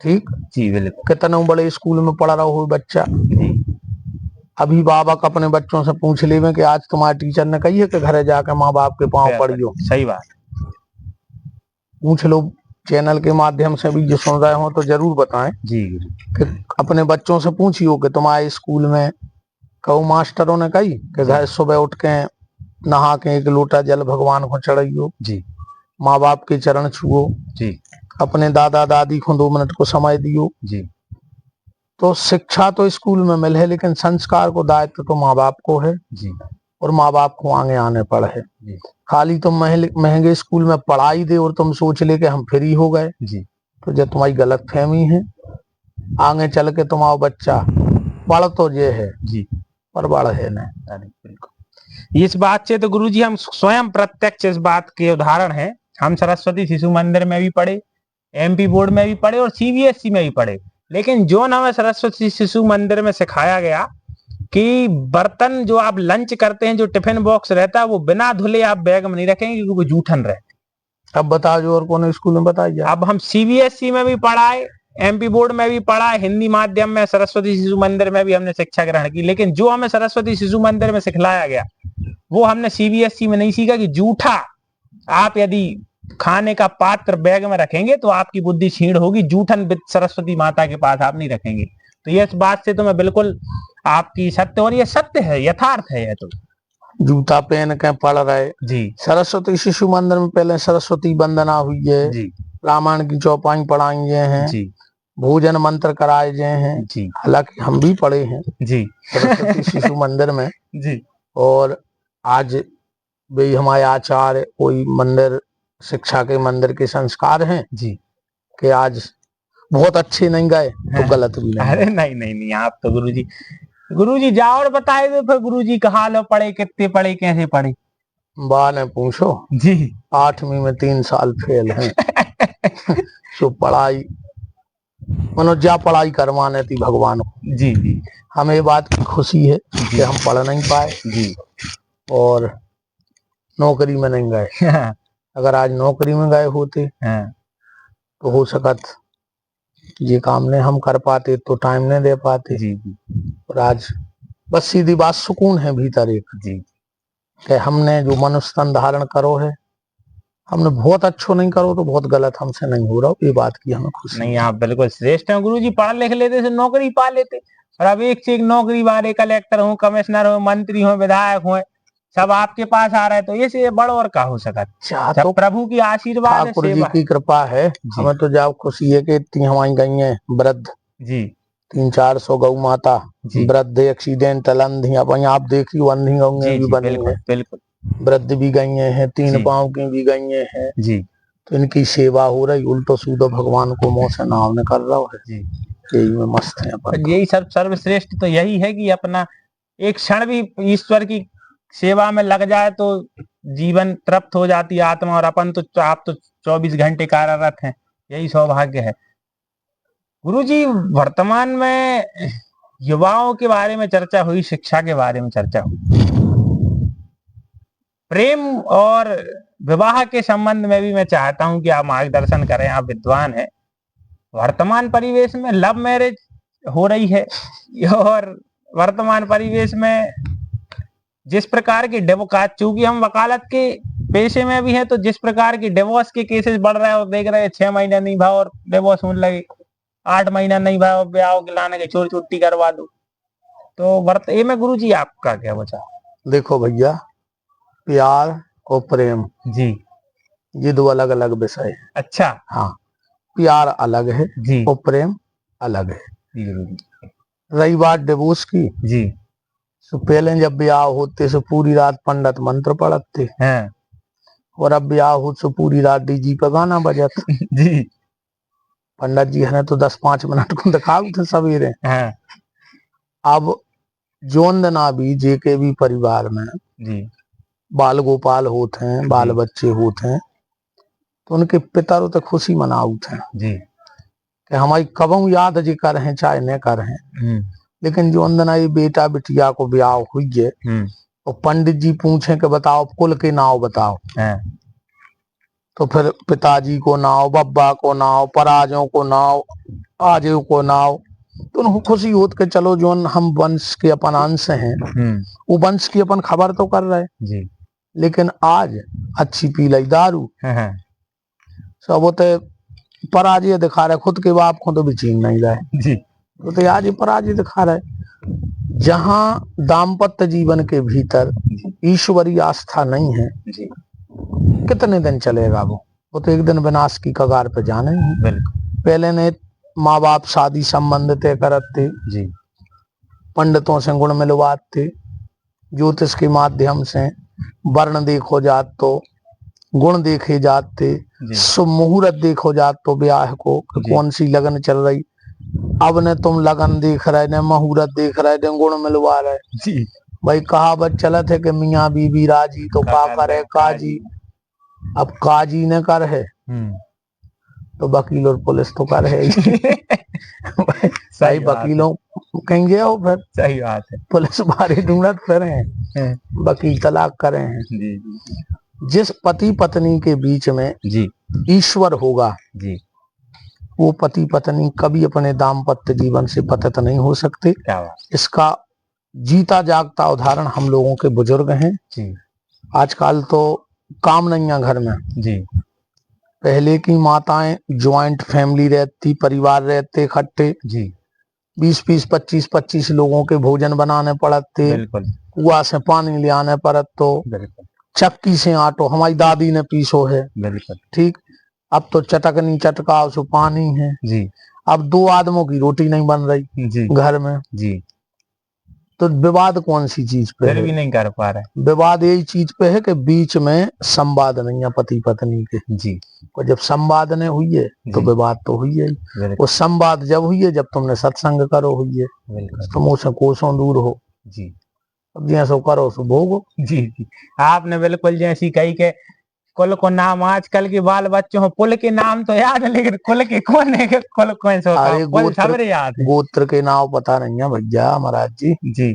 ठीक जी, बिल्कुल। कितना बड़े स्कूल में पढ़ रहा हो बच्चा, अभिभावक अपने बच्चों से पूछ ले कि आज तुम्हारे टीचर ने कही है कि घरे जाके माँ बाप के पाँव पड़ियो। सही बात। पूछ लो, चैनल के माध्यम से भी जो सुन रहे हो तो जरूर बताएं जी कि अपने बच्चों से पूछियो कि तुम्हारे स्कूल में कहो मास्टरों ने कही कि घर सुबह उठ के नहा के एक लोटा जल भगवान को चढ़ाइयो जी, माँ बाप के चरण छुओ जी, अपने दादा दादी को 2 मिनट को समय दियो जी। तो शिक्षा तो स्कूल में मिल है, लेकिन संस्कार को दायित्व तो माँ बाप को है जी, और माँ बाप को आगे आने पड़ है। खाली तुम महंगे स्कूल में पढ़ाई दे और तुम सोच ले कि हम फ्री हो गए जी, तो जब तुम्हारी गलत फहमी है। आगे चल के तुम्हारा बच्चा पढ़ तो ये है जी पर बड़ है नहीं। इस बात से तो गुरुजी हम स्वयं प्रत्यक्ष इस बात के उदाहरण हैं। हम सरस्वती शिशु मंदिर में भी पढ़े, एमपी बोर्ड में भी पढ़े और सीबीएसई में भी पढ़े, लेकिन जो हमें सरस्वती शिशु मंदिर में सिखाया गया कि बर्तन जो आप लंच करते हैं, जो टिफिन बॉक्स रहता है, वो बिना धुले आप बैग में नहीं रखेंगे क्योंकि वो जूठन रहते। अब बताओ जो और कौन स्कूल में बताइए। अब हम सीबीएसई में भी पढ़ाए, एमपी बोर्ड में भी पढ़ा, हिंदी माध्यम में सरस्वती शिशु मंदिर में भी हमने शिक्षा ग्रहण की, लेकिन जो हमें सरस्वती शिशु मंदिर में सिखलाया गया वो हमने सीबीएसई में नहीं सीखा कि जूठा आप यदि खाने का पात्र बैग में रखेंगे तो आपकी बुद्धि क्षीण होगी, जूठन सरस्वती माता के पास आप नहीं रखेंगे। तो ये इस बात से तो मैं बिल्कुल आपकी सत्य, और ये सत्य है, यथार्थ है। ये तो जूता पहन के पढ़ रहे जी। सरस्वती शिशु मंदिर में पहले सरस्वती वंदना हुई है जी, रामायण की चौपाई पढ़ाई हैं जी, भोजन मंत्र कराए गए हैं जी, हालांकि हम भी पढ़े हैं जी सरस्वती शिशु मंदिर में जी। और आज भी हमारे आचार्य कोई मंदिर शिक्षा के मंदिर के संस्कार हैं जी कि आज बहुत अच्छे नहीं गए तो गलत भी नहीं। अरे नहीं नहीं नहीं, आप तो गुरुजी जाओ और बताए दो फिर गुरुजी कहाँ लो पढ़े, कितने पढ़े, कैसे पढ़े। बा ने पूछो जी, 8वीं में 3 साल फेल हैं। सो पढ़ाई मनो जा पढ़ाई करवाने थी भगवान को जी जी। हमें बात की खुशी है कि हम पढ़ नहीं पाए जी और नौकरी में नहीं गए। अगर आज नौकरी में गए होते तो हो सकत ये काम ने हम कर पाते, तो टाइम नहीं दे पाते जी। और आज बस सीधी बात सुकून है भीतर एक जी कि हमने जो मनुष्य तन धारण करो है, हमने बहुत अच्छो नहीं करो तो बहुत गलत हमसे नहीं हो रहा, ये बात की हमें खुशी नहीं। आप बिल्कुल श्रेष्ठ हैं गुरुजी, पढ़ लिख लेते से नौकरी पा लेते, और अब एक से एक नौकरी वाले, कलेक्टर हो, कमिश्नर हो, मंत्री हो, विधायक हो, सब आपके पास आ रहे, तो ये बड़ और का हो सका। तो प्रभु की आशीर्वाद, ठाकुर जी की कृपा है। हमें तो जाओ खुशी है कि इतनी हमारी गई है वृद्ध जी, 300-400 गौ माता वृद्ध, एक्सीडेंट अंधी, अब आप देखियो अंधी गौएं भी बनी है, बिल्कुल वृद्ध भी गई हैं, 3 पांव की भी गई हैं जी। तो इनकी सेवा हो रही, उल्टो सीधो भगवान को मुंह से नाम कर रहा है जी, यही में मस्त है। यही सब सर्वश्रेष्ठ तो यही है कि अपना एक क्षण भी ईश्वर की सेवा में लग जाए तो जीवन तृप्त हो जाती है आत्मा, और अपन तो आप तो 24 घंटे कार्यरत हैं, यही सौभाग्य है। गुरुजी वर्तमान में युवाओं के बारे में चर्चा हुई, शिक्षा के बारे में चर्चा हुई, प्रेम और विवाह के संबंध में भी मैं चाहता हूं कि आप मार्गदर्शन करें, आप विद्वान हैं। वर्तमान परिवेश में लव मैरिज हो रही है और वर्तमान परिवेश में जिस प्रकार की चूंकि हम वकालत के पेशे में भी हैं, तो जिस प्रकार की डिवोर्स के केसेस बढ़ रहे हैं और देख रहे हैं 6 महीना नहीं भाव और डिवोर्स होने लगे, 8 महीना नहीं भाव ब्याह के लाने के चोरी छुट्टी करवा दो, तो वर्त ए में गुरु जी आपका क्या बचा? देखो भैया, प्यार और प्रेम जी, ये दो अलग अलग विषय है। अच्छा, हाँ, प्यार अलग है जी, और प्रेम अलग है। जी गुरु जी, रही बात डिवोर्स की, जी, तो पहले जब ब्याह होते से पूरी रात पंडित मंत्र पढ़ते हैं, और अब ब्याह हो तो पूरी रात डीजी पे गाना बजत। जी, पंडित जी है तो 10-5 मिनट को दिखाओ थे सवेरे। हैं, अब जोन ना भी जे के भी परिवार में जी, बाल गोपाल होते हैं, बाल बच्चे होते हैं, तो उनके पिता तो खुशी मनाउत हैं जी, कि हमारी कबू याद जी कर हैं चाहे न कर हैं, लेकिन जो अंदना ये बेटा बिटिया को ब्याह हुई है और पंडित जी पूछे कि बताओ कुल के नाव बताओ, तो फिर पिताजी को नाव, बब्बा को नाव, पराजों को नाव, आजो को नाव, तो उनको खुशी होत के चलो जो हम वंश के अपन अंश हैं, वो वंश की अपन खबर तो कर रहे जी, लेकिन आज अच्छी पी लाई दारू सब होते पराजय दिखा रहे, खुद के बाप को तो भी चीन नहीं रहे जी, तो आज पराजय दिखा रहे। जहां दाम्पत्य जीवन के भीतर ईश्वरीय आस्था नहीं है, जी, कितने दिन चलेगा वो तो एक दिन विनाश की कगार पे जाने ही। पहले ने माँ बाप शादी संबंध तय करते, जी, पंडितों से गुण मिलवाते, ज्योतिष के माध्यम से वर्ण देखो जात तो गुण देखे जाते, शुभ मुहूर्त देखो जात तो ब्याह को कौन सी लगन चल रही। अब ने तुम लगन देख रहे ने मुहूर्त देख रहे ने गुण मिलवा रहे जी, भाई कहावत चलत है कि मियाँ बीबी राजी तो का करे काजी। अब काजी ने कर है तो वकील और पुलिस तो कर है सही वकीलों कहेंगे हो फिर सही बात है, पुलिस बारी ढूंढत फिरे हैं, वकील तलाक करे हैं। जी, जिस पति पत्नी के बीच में जी, ईश्वर होगा जी, वो पति पत्नी कभी अपने दाम्पत्य जीवन से पतित नहीं हो सकते। क्या बात? इसका जीता जागता उदाहरण हम लोगों के बुजुर्ग हैं जी, आजकल तो काम नहीं है घर में जी, पहले की माताएं ज्वाइंट फैमिली रहती, परिवार रहते इकट्ठे, जी, 20-20, 25-25 लोगों के भोजन बनाने पड़ते, कुआ से पानी ले आने पड़त, तो चक्की से आटो हमारी दादी ने पीसो है, ठीक। अब तो चटकनी चटकाओ सो पानी है जी। अब 2 आदमों की रोटी नहीं बन रही जी घर में जी, तो विवाद कौन सी चीज पे है? भी नहीं कर पा रहे। विवाद यही चीज पे है कि बीच में संवाद नहीं है पति पत्नी के जी। और जब संवाद ने हुई है तो विवाद तो हुई है। वो संवाद जब हुई है जब तुमने सत्संग करो हुई है, तुम उसे कोसों दूर हो जी। अब जैसो करो सो भोगो जी जी। आपने बिल्कुल जैसी कही के कुल को नाम आजकल के बाल बच्चों हो, पुल के नाम तो याद है लेकिन कुल के कौन है कि कुल कौन सा? अरे गोत्र के नाम पता नहीं है भैया महाराज जी जी।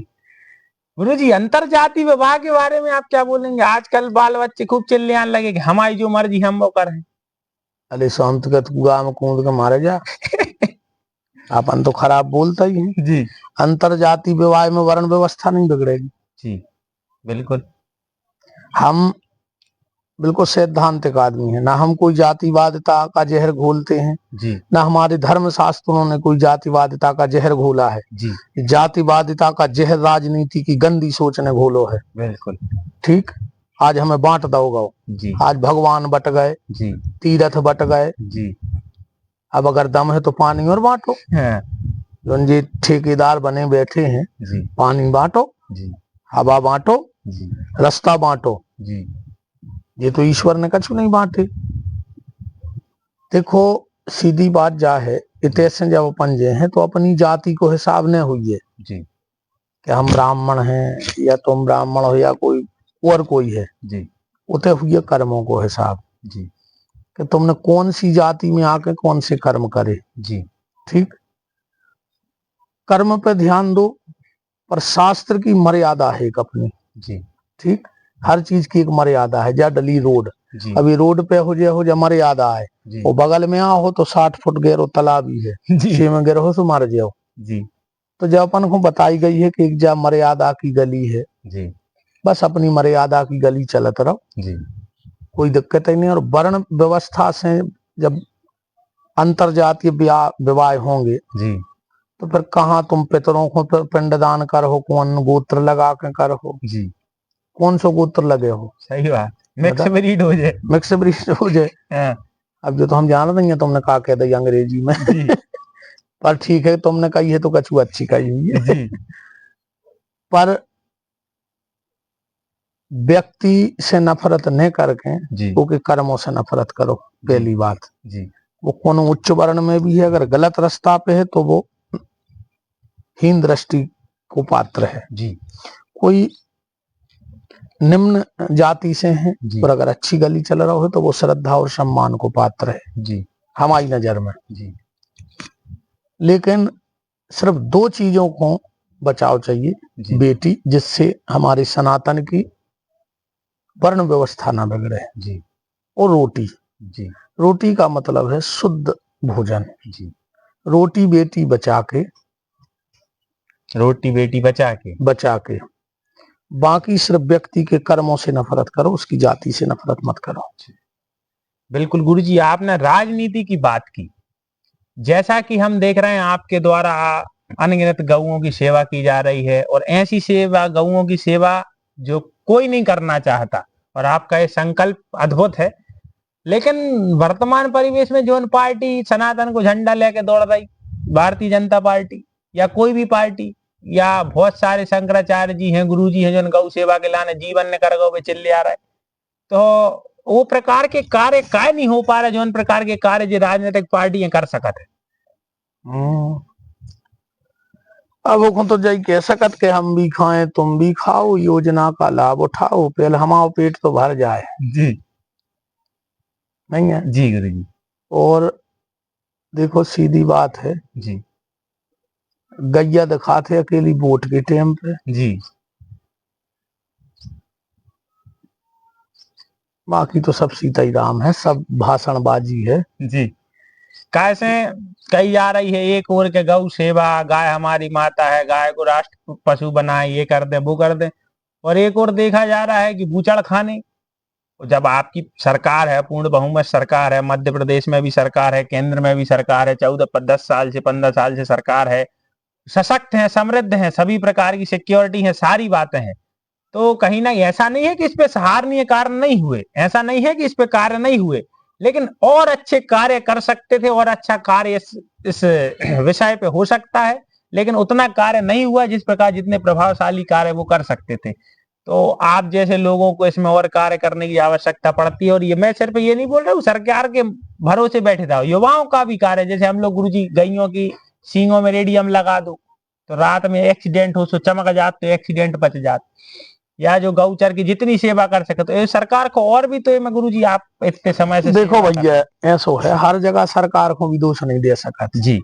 गुरु जी अंतर जाति विवाह के बारे में आप क्या बोलेंगे? आजकल बाल बच्चे खूब चिल्लाने लगे कि हमारी जो मर्जी हम वो करें। अरे संत के कुआ में कूद के मारे जा अपन तो खराब बोलता ही है जी। अंतर जाति विवाह में वर्ण व्यवस्था नहीं बिगड़ेगी जी बिल्कुल। हम बिल्कुल सैद्धांतिक आदमी है, ना हम कोई जातिवादिता का जहर घोलते हैं जी, ना हमारे धर्म शास्त्रों ने कोई जातिवादिता का जहर घोला है जी। जातिवादिता का जहर राजनीति की गंदी सोच ने घोलो है बिल्कुल ठीक। आज हमें बांट दोगा जी, आज भगवान बट गए जी, तीर्थ बट गए जी। अब अगर दम है तो पानी और बांटो, जो जी ठेकेदार बने बैठे हैं जी, पानी बांटो जी, हवा बांटो जी, रास्ता बांटो जी। ये तो ईश्वर ने कछु नहीं बांटे। देखो सीधी बात जा है, इतिहास जब अपन जे हैं तो अपनी जाति को हिसाब न हुई है जी, कि हम ब्राह्मण हैं या तुम ब्राह्मण हो या कोई और कोई है जी, उते हुए कर्मों को हिसाब जी, कि तुमने कौन सी जाति में आके कौन से कर्म करे जी ठीक। कर्म पे ध्यान दो, पर शास्त्र की मर्यादा है एक अपनी जी ठीक। हर चीज की एक मर्यादा है। जा डली रोड, अभी रोड पे हो जा मर्यादा है, वो बगल में आओ तो 60 फुट गहरो तालाब ही है जी, में गिरो तो मार जाओ जी। तो जब अपन को बताई गई है कि एक जा मर्यादा की गली है जी, बस अपनी मर्यादा की गली चलत रहो जी, कोई दिक्कत ही नहीं। और वर्ण व्यवस्था से जब अंतरजातीय विवाह होंगे जी, तो फिर कहाँ तुम पितरों को पिंडदान करो, कौन गोत्र लगा के करो, जी, कौन सा गोत्र लगे हो, सही बात, मिक्स बता। ब्रीड हो जाए। मिक्स ब्रीड हो जाए। हाँ, अब जो तो हम जान रहे हैं, तुमने कहा कह दी अंग्रेजी में जी, पर ठीक है, तुमने कही है तो कछु अच्छी कही हुई है। जी, पर व्यक्ति से नफरत न करके जी, उसके कर्मों से नफरत करो, पहली बात। जी, वो कौन उच्च वर्ण में भी है, अगर गलत रास्ता पे है तो वो हीन दृष्टि को पात्र है। जी, कोई निम्न जाति से है जी, और अगर अच्छी गली चल रहा हो तो वो श्रद्धा और सम्मान को पात्र है जी, हमारी नजर में। जी, लेकिन सिर्फ दो चीजों को बचाव चाहिए, जी, बेटी जिससे हमारी सनातन की वर्ण व्यवस्था ना बिगड़े, जी, और रोटी। जी, रोटी का मतलब है शुद्ध भोजन। जी, रोटी बेटी बचा रोटी बेटी बचा के, बाकी सिर्फ व्यक्ति के कर्मों से नफरत करो, उसकी जाति से नफरत मत करो। बिल्कुल गुरुजी, आपने राजनीति की बात की। जैसा कि हम देख रहे हैं आपके द्वारा अनगिनत गऊओं की सेवा की जा रही है, और ऐसी सेवा, गऊओं की सेवा जो कोई नहीं करना चाहता, और आपका ये संकल्प अद्भुत है। लेकिन वर्तमान परिवेश में जो पार्टी सनातन को झंडा लेके दौड़ रही, भारतीय जनता पार्टी या कोई भी पार्टी, या बहुत सारे शंकराचार्य जी हैं, गुरु जी हैं, जो गौ सेवा के लाने जीवन ने कर गौ पे चिल्ले आ रहे, तो वो प्रकार के कार्य काय नहीं हो पा रहे, जो प्रकार के कार्य जो राजनीतिक पार्टी कर सकत है। अब वो तो जाई कह सकत के हम भी खाएं तुम भी खाओ, योजना का लाभ उठाओ, पहले हमारा पेट तो भर जाए। जी, नहीं है जी गुरु जी, और देखो सीधी बात है, जी, गैया दिखाते अकेली वोट के टाइम पे, जी, बाकी तो सब सीता ही राम है, सब भाषणबाजी है। जी। कैसे कही जा रही है, एक ओर के गौ सेवा, गाय हमारी माता है, गाय को राष्ट्र पशु बनाए, ये कर दे वो कर दे, और एक और देखा जा रहा है कि बूचड़ खाने। जब आपकी सरकार है, पूर्ण बहुमत सरकार है, मध्य प्रदेश में भी सरकार है, केंद्र में भी सरकार है, 10 साल से 15 साल से सरकार है, सशक्त है, समृद्ध है, सभी प्रकार की सिक्योरिटी है, सारी बातें हैं, तो कहीं ना ऐसा नहीं है कि इस पे सराहनीय कार्य नहीं हुए, ऐसा नहीं है कि इस पे कार्य नहीं हुए, लेकिन और अच्छे कार्य कर सकते थे, और अच्छा कार्य इस विषय पे हो सकता है, लेकिन उतना कार्य नहीं हुआ जिस प्रकार जितने प्रभावशाली कार्य वो कर सकते थे। तो आप जैसे लोगों को इसमें और कार्य करने की आवश्यकता पड़ती है। और ये मैं सिर्फ ये नहीं बोल रहा हूँ सरकार के भरोसे बैठे था, युवाओं का भी कार्य, जैसे हम लोग गुरुजी गईयों की सींगों में रेडियम लगा दो तो रात में एक्सीडेंट हो, सो चमक जात तो एक्सीडेंट बच जात, या जो गौचर की जितनी सेवा कर सके, तो सरकार को और भी, तो मैं गुरुजी आप इतने समय से देखो भैया ऐसा है, हर जगह सरकार को भी दोष नहीं दे सकता जी,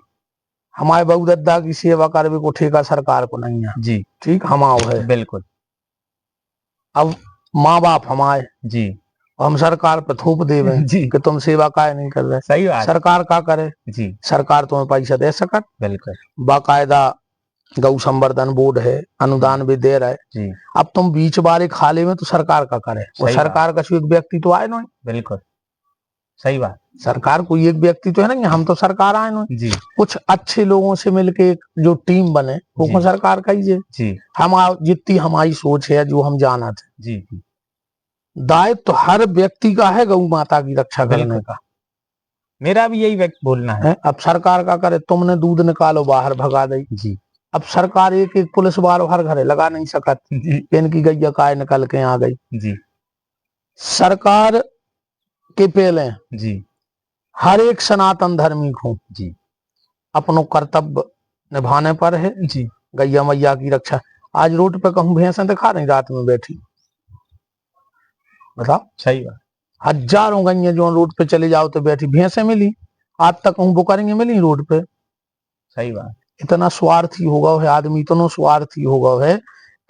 हमारे बहु दद्दा की सेवा करने को ठेका सरकार को नहीं है जी, ठीक, हमारा है। बिल्कुल, अब माँ बाप हमारे, जी, हम सरकार पर थोप देवे जी, कि तुम सेवा काय नहीं कर रहे, सही बात, सरकार का करे, जी, सरकार तुम्हें पैसा दे सकत, बिल्कुल, बाकायदा गौ संवर्धन बोर्ड है, अनुदान भी दे रहा है। जी, अब तुम बीच बारे खाले में तो सरकार का करे, और सही सरकार का एक व्यक्ति तो आए नहीं, बिल्कुल, सही बात, सरकार कोई एक व्यक्ति तो है नहीं, हम तो सरकार आए नहीं। जी, कुछ अच्छे लोगों से मिलके एक जो टीम बने वो जी, सरकार का ही है। जी, हम जितनी हमारी सोच है, जो हम जाना थे, जी, दायित्व तो हर व्यक्ति का है गौ माता की रक्षा करने बिल्कुल, का मेरा भी यही व्यक्त बोलना है। अब सरकार का करे, तुमने दूध निकालो बाहर भगा दी, जी, अब सरकार एक एक पुलिस वालों हर घरे लगा नहीं सकत जी, इनकी गैया काय निकल के आ गई। जी, सरकार के पहले जी, हर एक सनातन धर्मी को जी, अपनो कर्तव्य निभाने पर है, जी, गैया मैया की रक्षा। आज रोड पे कहूं भैंसें दिखा रही रात में बैठी, बताओ, सही बात, हजारों गैया जो रोड पे चले जाओ तो बैठी, भैंसें मिली आज तक कहूं वो करेंगे मिली रोड पे। सही बात, इतना स्वार्थी होगा है आदमी, इतना स्वार्थी होगा है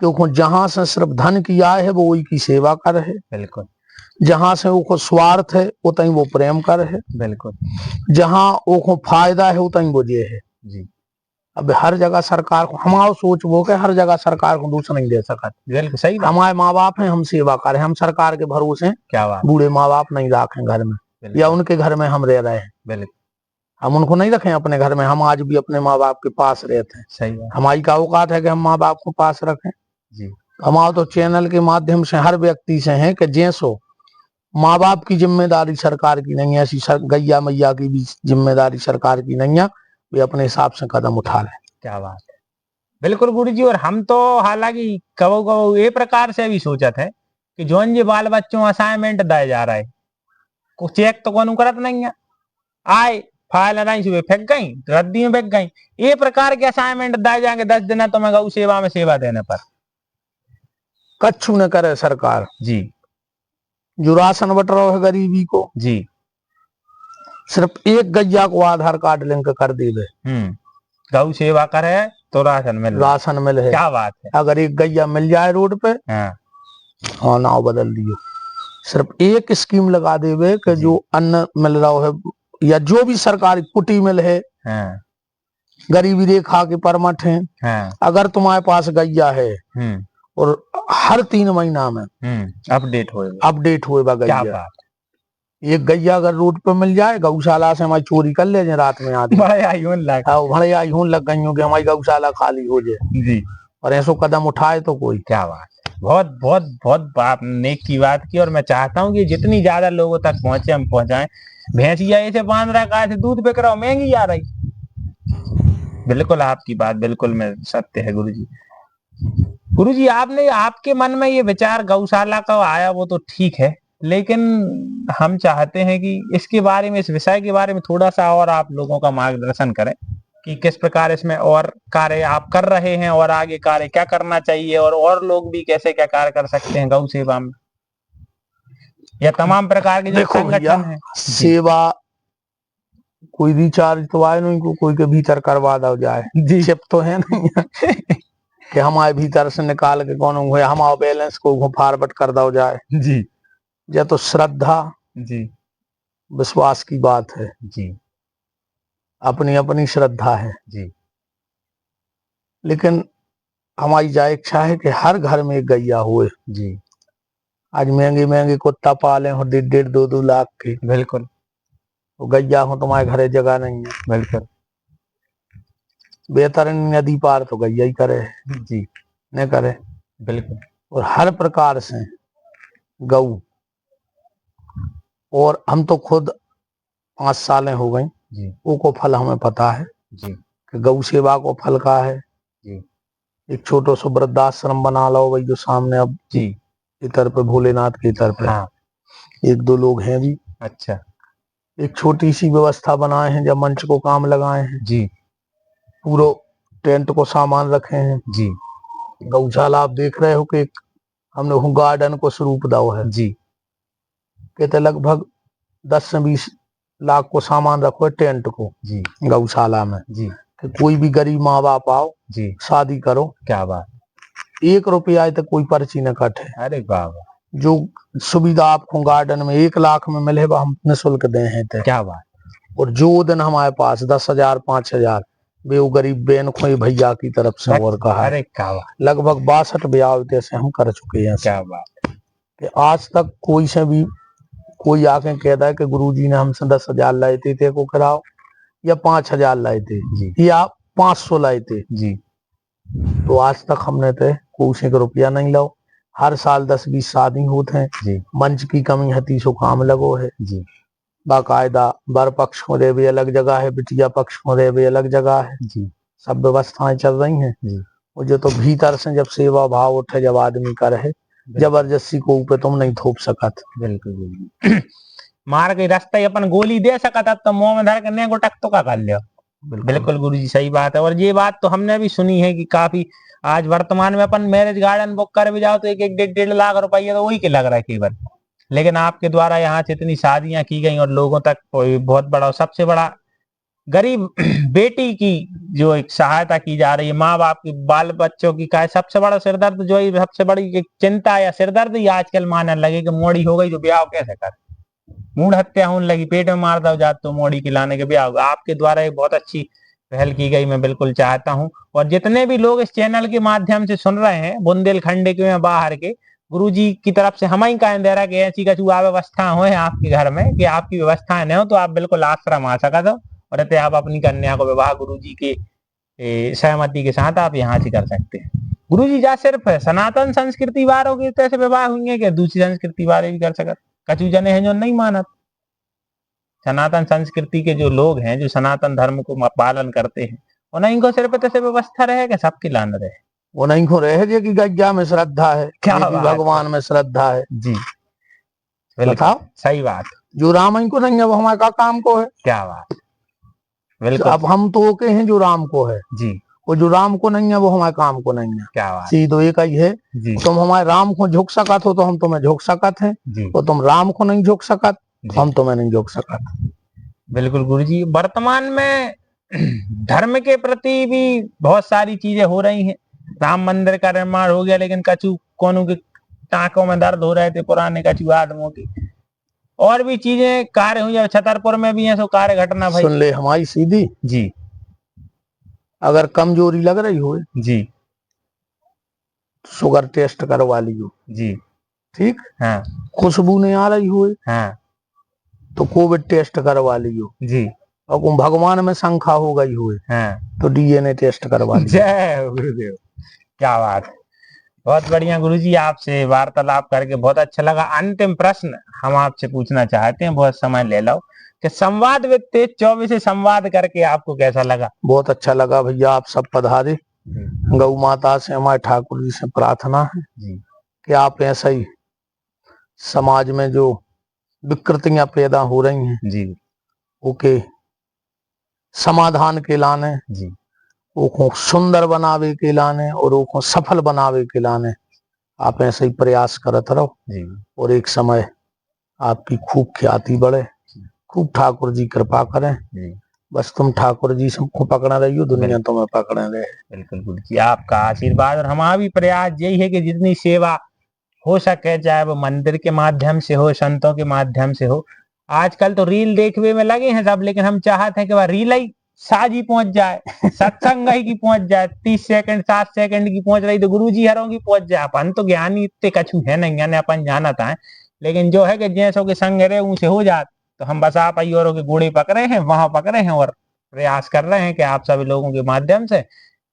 कि जहां से सिर्फ धन की आय है वो वही की सेवा कर है, बिल्कुल, जहां से वो स्वार्थ है उतनी वो प्रेम कर है, बिल्कुल, जहां वो फायदा है उतनी वो जे है। जी, अब हर जगह सरकार को हमारा सोच वो के हर जगह सरकार को दोष नहीं दे सकत। बिल्कुल सही बात। हमारे माँ बाप हैं, हम सेवा करें, हम सरकार के भरोसे क्या बात। बूढ़े माँ बाप नहीं रखें घर में, या उनके घर में हम रह रहे हैं, बिल्कुल हम उनको नहीं रखें अपने घर में, हम आज भी अपने माँ बाप के पास रहते हैं। सही बात। हमारी का औकात है कि हम माँ बाप को पास रखें जी। हमारा तो चैनल के माध्यम से हर व्यक्ति से है कि जैसो माँ बाप की जिम्मेदारी सरकार की नहीं है, ऐसी गैया मैया की भी जिम्मेदारी सरकार की नहीं है, वे अपने हिसाब से कदम उठा रहे। क्या बात है। बिल्कुल गुरुजी। और हम तो हालांकि कबो कबो ये प्रकार से भी सोचत है कि जोन जे बाल बच्चों असाइनमेंट दिया जा रहा है को चेक तो कौन करत नहीं है, आए फाइल नहीं सुबह फेंक गई, रद्दी में फेंक गई। ये प्रकार के असाइनमेंट दिए जाएंगे 10 दिन तो मैं गौ सेवा में सेवा देने पर कच्छु न करे सरकार जी। जो राशन बट रहा है गरीबी को जी। सिर्फ एक गैया को आधार कार्ड लिंक कर दे गौ सेवा करे तो राशन मिल है। क्या बात है। अगर एक गैया मिल जाए रोड पे, हाँ नाव बदल दियो। सिर्फ एक स्कीम लगा देवे कि जो अन्न मिल रहा है या जो भी सरकारी कुटी मिल है, गरीबी रेखा के परमठ है, अगर तुम्हारे पास गैया है और हर 3 महीना में अपडेट होएगा गैया, एक गैया अगर रोड पे मिल जाए, गौशाला से हमारी चोरी कर ले जाए रात में आदमी, बड़े आई लग गई कि हमारी गौशाला खाली हो जाए जी, और ऐसा कदम उठाए तो कोई। क्या बात। बहुत बहुत बहुत आप नेक की बात की, और मैं चाहता हूँ कि जितनी ज्यादा लोगों तक पहुंचे हम पहुंचाएं। भैंसिया ऐसे बांध रहा है, दूध बिक रहा, महंगी आ रही। बिल्कुल आपकी बात बिल्कुल में सत्य है गुरुजी। गुरुजी आपने आपके मन में ये विचार गौशाला का आया वो तो ठीक है, लेकिन हम चाहते हैं कि इसके बारे में, इस विषय के बारे में थोड़ा सा और आप लोगों का मार्गदर्शन करें कि किस प्रकार इसमें और कार्य आप कर रहे हैं और आगे कार्य क्या करना चाहिए, और लोग भी कैसे क्या कार्य कर सकते हैं गौ सेवा में, या तमाम प्रकार के जो संगठन है। सेवा कोई रिचार्ज तो आए नहीं, कोई के भीतर करवा दो जाए जी, चिप तो है नहीं कि हमारे भीतर से निकाल के कौन हुए हमारा बैलेंस को फॉरवर्ड कर दो जाए जी। यह तो श्रद्धा जी विश्वास की बात है जी, अपनी अपनी श्रद्धा है जी। लेकिन हमारी जा इच्छा है कि हर घर में एक गैया हुए जी। आज महंगे महंगे कुत्ता पाले हो 1.5-2 लाख के, बिल्कुल, तो गैया हो तुम्हारे घरे जगह नहीं है, बिल्कुल, बेहतर नदी पार तो गैया ही करे जी, न करे, बिल्कुल। और हर प्रकार से गऊ, और हम तो खुद 5 सालें हो गई जी, वो को फल हमें पता है जी कि गौ सेवा को फल का है जी। एक छोटो सो वृद्धाश्रम बना लो भाई, जो सामने अब जी इधर पे भोलेनाथ के इधर पे, हाँ। 1-2 लोग हैं भी, अच्छा, एक छोटी सी व्यवस्था बनाए हैं, जब मंच को काम लगाए हैं जी, पूरा टेंट को सामान रखे हैं जी। गौशाला आप देख रहे हो कि हमने गार्डन को स्वरूप दाओ है जी, कहते लगभग 10 से 20 लाख को सामान रखो है टेंट को जी गौशाला में जी, कि कोई भी गरीब माँ बाप आओ जी, शादी करो। क्या बात। 1 रुपया तक कोई पर्ची न कटे। अरे बाबा, जो सुविधा आपको गार्डन में 1 लाख में मिले हम निःशुल्क दे हैं। क्या बात। और जो दिन हमारे पास 10,000 5,000 वे वो गरीब बेन खोई भैया की तरफ से और कहा है। अरे क्या बात। लगभग 62 ब्याह जैसे हम कर चुके हैं। क्या बात। कि आज तक कोई से भी कोई आके कहता है कि गुरुजी ने हमसे 10,000 लाए थे को कराओ, या 5,000 लाए थे जी, या 500 लाए थे जी, तो आज तक हमने तो कोई रुपया नहीं लाओ। हर साल 10-20 शादी होते हैं जी, मंच की कमी है 30 काम लगो है जी, बाकायदा बर पक्ष को दे भी अलग जगह है, बिटिया पक्ष को दे भी अलग जगह है जी, सब व्यवस्थाएं चल रही हैं जी। और जो तो भीतर से जब सेवा भाव उठे, जब आदमी का रहे, जबरदस्ती को ऊपर तुम नहीं थोप सकत। बिल्कुल मार के रास्ता अपन गोली दे सकता तो मुंह में धर के ने गोटक तो का कर लियो। बिल्कुल गुरुजी सही बात है। और ये बात तो हमने भी सुनी है कि काफी आज वर्तमान में अपन मैरिज गार्डन बुक कर भी जाओ तो 1-1.5 लाख रुपया तो वही के लग रहा है केवल। लेकिन आपके द्वारा यहाँ से इतनी शादियां की गई और लोगों तक बहुत बड़ा, सबसे बड़ा गरीब बेटी की जो एक सहायता की जा रही है, माँ बाप की बाल बच्चों की का सबसे बड़ा सिरदर्द जो है, सबसे बड़ी चिंता या सिरदर्द ही आजकल मानने लगे कि मोड़ी हो गई तो ब्याह कैसे कर, मूड हत्या होने लगी, पेट में मार दो जात तो मोड़ी खिलाने के ब्याह। आपके द्वारा एक बहुत अच्छी पहल की गई, मैं बिल्कुल चाहता हूं। और जितने भी लोग इस चैनल के माध्यम से सुन रहे हैं, बुंदेलखंड के या बाहर के, गुरुजी की तरफ से हम ही कह दे रहा कि ऐसी कछु व्यवस्था हो आपके घर में कि आपकी व्यवस्था न हो तो आप बिल्कुल आश्रम आ सका दो, और रहते आप अपनी कन्या को विवाह गुरुजी के सहमति के साथ आप यहाँ से कर सकते हैं। गुरुजी जा सिर्फ सनातन संस्कृति वालों के तरह से विवाह हुए कि दूसरी संस्कृति वाले भी कर सकते? कछु जने हैं जो नहीं मानत। सनातन संस्कृति के जो लोग हैं, जो सनातन धर्म को पालन करते हैं, उन्हीं को सिर्फ तैसे व्यवस्था रहे कि सबके लान रहे, उन्हीं को रहे जे कि गज्जा में श्रद्धा है, क्या ये भी भगवान में श्रद्धा है जी। बताओ, सही बात। जो राम को नहीं है वो हमारे का काम को है। क्या बात, बिल्कुल। अब हम तो ओके हैं जो राम को है जी, वो जो राम को नहीं है वो हमारे काम को नहीं है। क्या बात सीधो एक ही है जी। तुम हमारे राम को झुक सकत हो तो हम तुम्हें झुक सकत हैं, और तुम राम को नहीं झुक सकत तो हम तुम्हें नहीं झुक सकत। बिल्कुल गुरुजी, वर्तमान में धर्म के प्रति भी बहुत सारी चीजें हो रही हैं। राम मंदिर का निर्माण हो गया, लेकिन कछु कोनों के टाँकों में दर्द हो रहे थे पुराने कछु आदमों के, और भी चीजें कार्य हुई। छतरपुर में भी है सो कार्य घटना भाई। सुन ले हमारी सीधी जी, अगर कमजोरी लग रही हो जी, शुगर टेस्ट करवा लियो जी, ठीक। हाँ, खुशबू नहीं आ रही हो हाँ, तो कोविड टेस्ट करवा लियो जी, और भगवान में शंका हो गई हो हाँ, तो डीएनए टेस्ट करवा लियो। जय गुरुदेव, क्या बात। बहुत बढ़िया गुरुजी, आपसे वार्तालाप करके बहुत अच्छा लगा। अंतिम प्रश्न हम आपसे पूछना चाहते हैं, बहुत समय ले लो, कि संवाद विद तेज 24 से संवाद करके आपको कैसा लगा? बहुत अच्छा लगा भैया, आप सब पधारे। गौ माता से हमारे ठाकुर जी से प्रार्थना है कि आप ऐसा ही समाज में जो विकृतियां पैदा हो रही हैं जी, ओके समाधान के लाने जी, वो सुंदर बनावे के लाने और वो सफल बनावे के लाने आप ऐसे ही प्रयास करते रहो जी, और एक समय आपकी खूब ख्याति बढ़े, खूब ठाकुर जी कृपा करें जी। बस तुम ठाकुर जी सबको पकड़ा रही हो, दुनिया तुम्हें पकड़े रहे। बिल्कुल गुरु जी, आपका आशीर्वाद और हमारा भी प्रयास यही है कि जितनी सेवा हो सके, चाहे वो मंदिर के माध्यम से हो, संतों के माध्यम से हो। आजकल तो रील देखने में लगे हैं सब, लेकिन हम चाहते हैं कि वह रील ही साजी पहुंच जाए, सत्संग ही की पहुंच जाए। 30 सेकंड 7 सेकंड की पहुंच रही तो गुरु जी हरों की पहुंच जाए। अपन तो ज्ञानी इतने कछु है नहीं, यानी अपन जानता है, लेकिन जो है कि जैसों के संग रहे उनसे हो जात, तो हम बस आप ही औरों के गोड़े पकड़े हैं, वहां पकड़े हैं और प्रयास कर रहे हैं कि आप सभी लोगों के माध्यम से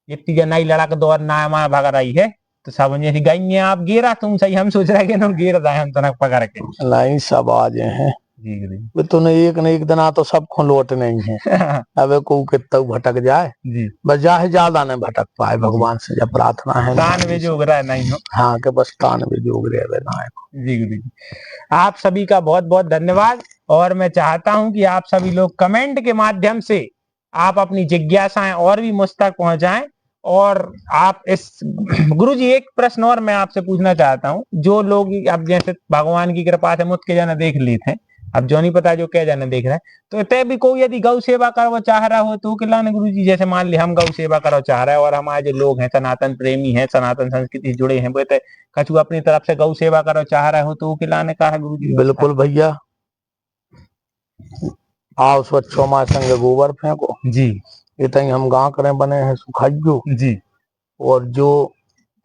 इतनी जनाई लड़क दौड़ ना माँ भग रही है तो सब जैसी गई आप गिरा तुम सही, हम सोच रहे हैं गिर रहे हम तनक पकड़ के। नहीं सब आज हैं जी गुरु वे तो एक न एक दिन आ तो सब खो लौट नहीं है। अब को कितना भटक जाए जी, बस जाए ज्यादा नहीं भटक पाए, भगवान से जब प्रार्थना है कान में जो उगरा नहीं हो। हाँ के बस कान में जो उगरे ना। जी गुरु जी, आप सभी का बहुत बहुत धन्यवाद। और मैं चाहता हूं कि आप सभी लोग कमेंट के माध्यम से आप अपनी जिज्ञासाएं और भी मुझ तक पहुंचाएं। और आप इस गुरुजी एक प्रश्न और मैं आपसे पूछना चाहता हूं, जो लोग अब जैसे भगवान की कृपा से मुझ के जन देख लेते हैं, अब जो नहीं पता जो क्या जन देख रहे हैं, तो इतने भी कोई यदि गौ सेवा करो चाह रहा हो तो किलाने गुरुजी, जैसे मान लिया हम गौ सेवा करो चाह रहे हैं और हमारे जो लोग हैं सनातन प्रेमी हैं, सनातन संस्कृति से जुड़े हैं, वो कछु अपनी तरफ से गौ सेवा करो चाह रहे हो तो किलाने का है गुरुजी? बिल्कुल भैया, आओ स्वच्छो माँ संग गोबर फेंको जी, इतनी हम गाँव करें बने हैं सुखाइयो जी, और जो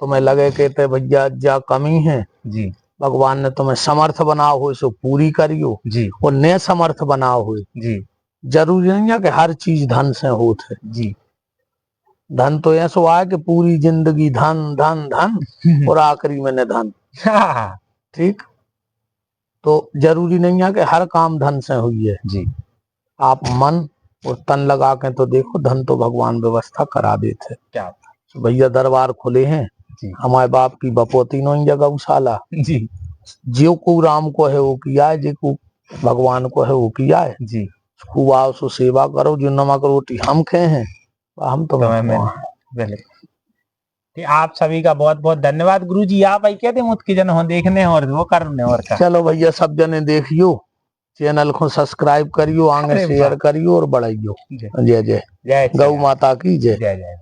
तुम्हें लगे कहते भैया जा कमी है जी, भगवान ने तुम्हें समर्थ बनाओ हो सो पूरी करियो जी, और ने समर्थ बनाओ हो। जी, जरूरी नहीं है कि हर चीज धन से होते, जी, धन तो ऐसा हुआ है कि पूरी जिंदगी धन धन धन और आखिरी में निधन, ठीक। तो जरूरी नहीं है कि हर काम धन से हुई है जी, आप मन और तन लगा के तो देखो, धन तो भगवान व्यवस्था करा देते। क्या भैया दरबार खुले हैं हमारे बाप की बपोती नो गौशाला, जी, जो को राम को है वो किया है, जो को भगवान को है वो किया है जी, खूब आओ सो सेवा करो, जो नमक रोटी हम खे हैं हम तो आप सभी का बहुत बहुत धन्यवाद गुरुजी। आप आई कहते मुझके जन हो देखने और वो करने और का। चलो भैया सब जने देखियो, चैनल को सब्सक्राइब करियो, आगे शेयर करियो और बढ़ाइयो। जय जय जय गौ माता की जय। जय जय।